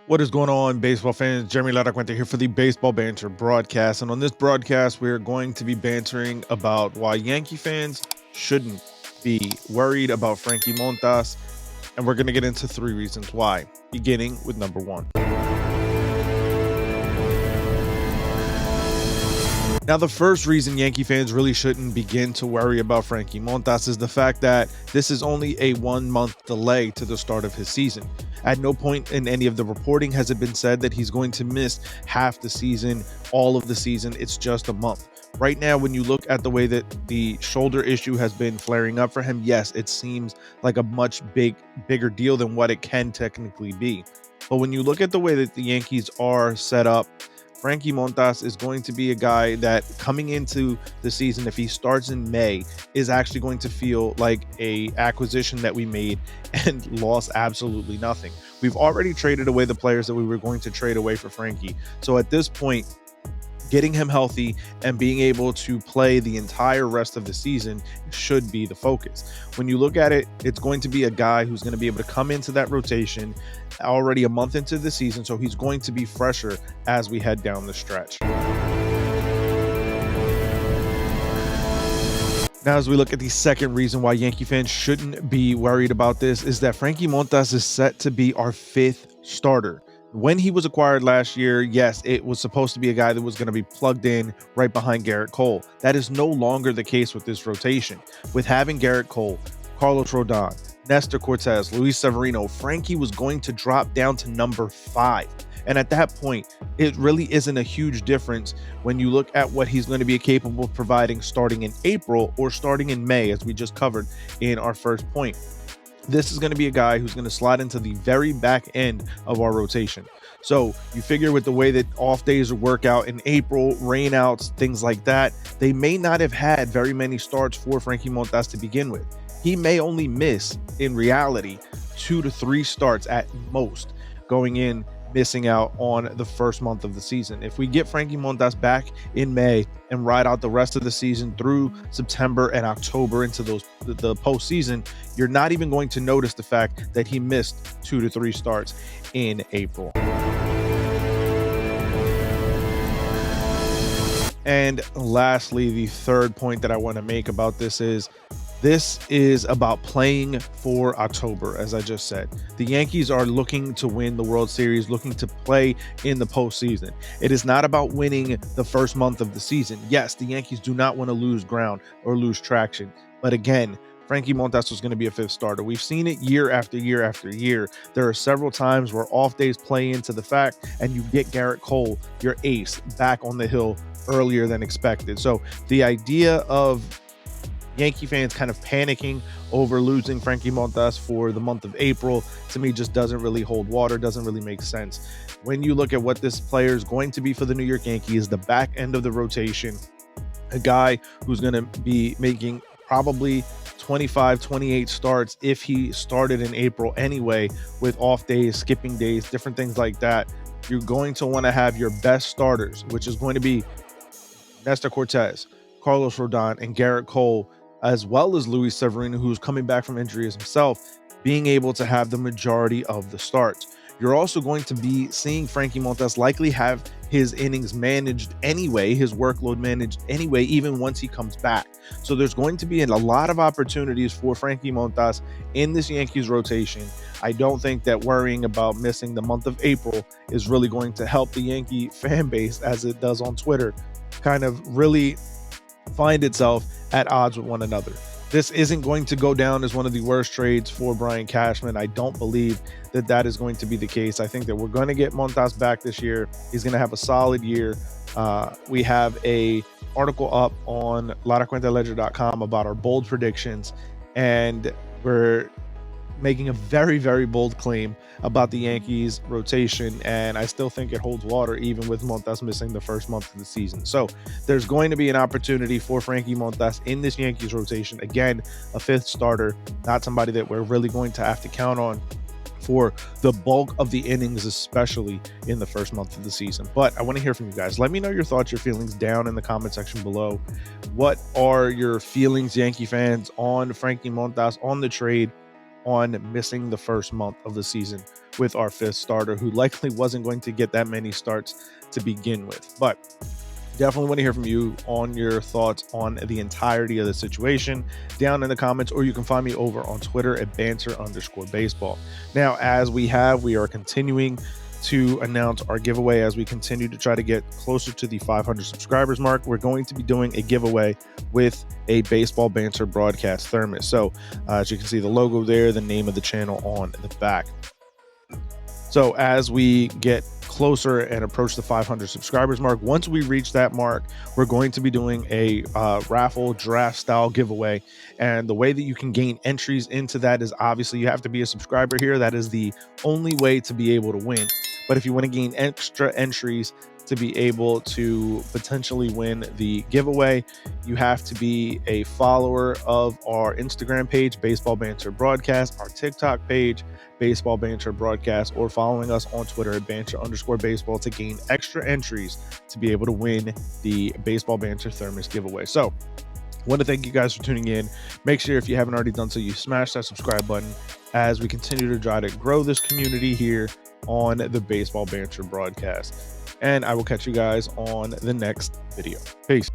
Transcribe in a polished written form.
What is going on, baseball fans? Jeremy Laracuente here for the Baseball Banter Broadcast. And on this broadcast, we're going to be bantering about why Yankee fans shouldn't be worried about Frankie Montas. And we're going to get into 3 reasons why, beginning with number 1. Now, the first reason Yankee fans really shouldn't begin to worry about Frankie Montas is the fact that this is only a 1-month delay to the start of his season. At no point in any of the reporting has it been said that he's going to miss half the season, all of the season. It's just a month. Right now, when you look at the way that the shoulder issue has been flaring up for him, yes, it seems like a much bigger deal than what it can technically be. But when you look at the way that the Yankees are set up, Frankie Montas is going to be a guy that coming into the season, if he starts in May, is actually going to feel like a acquisition that we made and lost absolutely nothing. We've already traded away the players that we were going to trade away for Frankie. So at this point, getting him healthy and being able to play the entire rest of the season should be the focus. When you look at it, it's going to be a guy who's going to be able to come into that rotation already a month into the season, so he's going to be fresher as we head down the stretch. Now, as we look at the second reason why Yankee fans shouldn't be worried about this is that Frankie Montas is set to be our 5th starter. When he was acquired last year, yes, it was supposed to be a guy that was going to be plugged in right behind Gerrit Cole. That is no longer the case with this rotation. With having Gerrit Cole, Carlos Rodon, Nestor Cortez, Luis Severino, Frankie was going to drop down to number 5. And at that point, it really isn't a huge difference when you look at what he's going to be capable of providing starting in April or starting in May, as we just covered in our first point. This is going to be a guy who's going to slide into the very back end of our rotation. So you figure with the way that off days work out in April, rainouts, things like that, they may not have had very many starts for Frankie Montas to begin with. He may only miss, in reality, 2 to 3 starts at most going in, missing out on the first month of the season. If we get Frankie Montas back in May and ride out the rest of the season through September and October into the postseason, you're not even going to notice the fact that he missed 2 to 3 starts in April. And lastly, the third point that I want to make about this is about playing for October, as I just said. The Yankees are looking to win the World Series, looking to play in the postseason. It is not about winning the first month of the season. Yes, the Yankees do not want to lose ground or lose traction. But again, Frankie Montas was going to be a 5th starter. We've seen it year after year after year. There are several times where off days play into the fact, and you get Gerrit Cole, your ace, back on the hill earlier than expected. So the idea of Yankee fans kind of panicking over losing Frankie Montas for the month of April, to me, just doesn't really hold water, doesn't really make sense. When you look at what this player is going to be for the New York Yankees, the back end of the rotation, a guy who's going to be making probably 25, 28 starts if he started in April anyway, with off days, skipping days, different things like that. You're going to want to have your best starters, which is going to be Nestor Cortez, Carlos Rodon, and Gerrit Cole, as well as Luis Severino, who's coming back from injuries himself, being able to have the majority of the starts. You're also going to be seeing Frankie Montas likely have his innings managed anyway, his workload managed anyway, even once he comes back. So there's going to be a lot of opportunities for Frankie Montas in this Yankees rotation. I don't think that worrying about missing the month of April is really going to help the Yankee fan base, as it does on Twitter, kind of really find itself at odds with one another. This isn't going to go down as one of the worst trades for Brian Cashman. I don't believe that is going to be the case. I think that we're going to get Montas back this year. He's going to have a solid year. We have a article up on laracuenteledger.com about our bold predictions, and we're making a very, very bold claim about the Yankees rotation, and I still think it holds water even with Montas missing the first month of the season. So there's going to be an opportunity for Frankie Montas in this Yankees rotation. Again, a 5th starter, not somebody that we're really going to have to count on for the bulk of the innings, especially in the first month of the season. But I want to hear from you guys. Let me know your thoughts, your feelings down in the comment section below. What are your feelings, Yankee fans, on Frankie Montas, on the trade, on missing the first month of the season with our fifth starter, who likely wasn't going to get that many starts to begin with. But definitely want to hear from you on your thoughts on the entirety of the situation down in the comments, or you can find me over on Twitter at banter_baseball. Now, as we are continuing to announce our giveaway as we continue to try to get closer to the 500 subscribers mark. We're going to be doing a giveaway with a Baseball Banter Broadcast thermos. So as you can see, the logo there, the name of the channel on the back. So as we get closer and approach the 500 subscribers mark, once we reach that mark, we're going to be doing a raffle draft style giveaway. And the way that you can gain entries into that is obviously you have to be a subscriber here. That is the only way to be able to win. But if you want to gain extra entries to be able to potentially win the giveaway, you have to be a follower of our Instagram page, Baseball Banter Broadcast, our TikTok page, Baseball Banter Broadcast, or following us on Twitter at banter_baseball to gain extra entries to be able to win the Baseball Banter Thermos giveaway. So I want to thank you guys for tuning in. Make sure, if you haven't already done so, you smash that subscribe button as we continue to try to grow this community here on the Baseball Banter Broadcast. And I will catch you guys on the next video. Peace.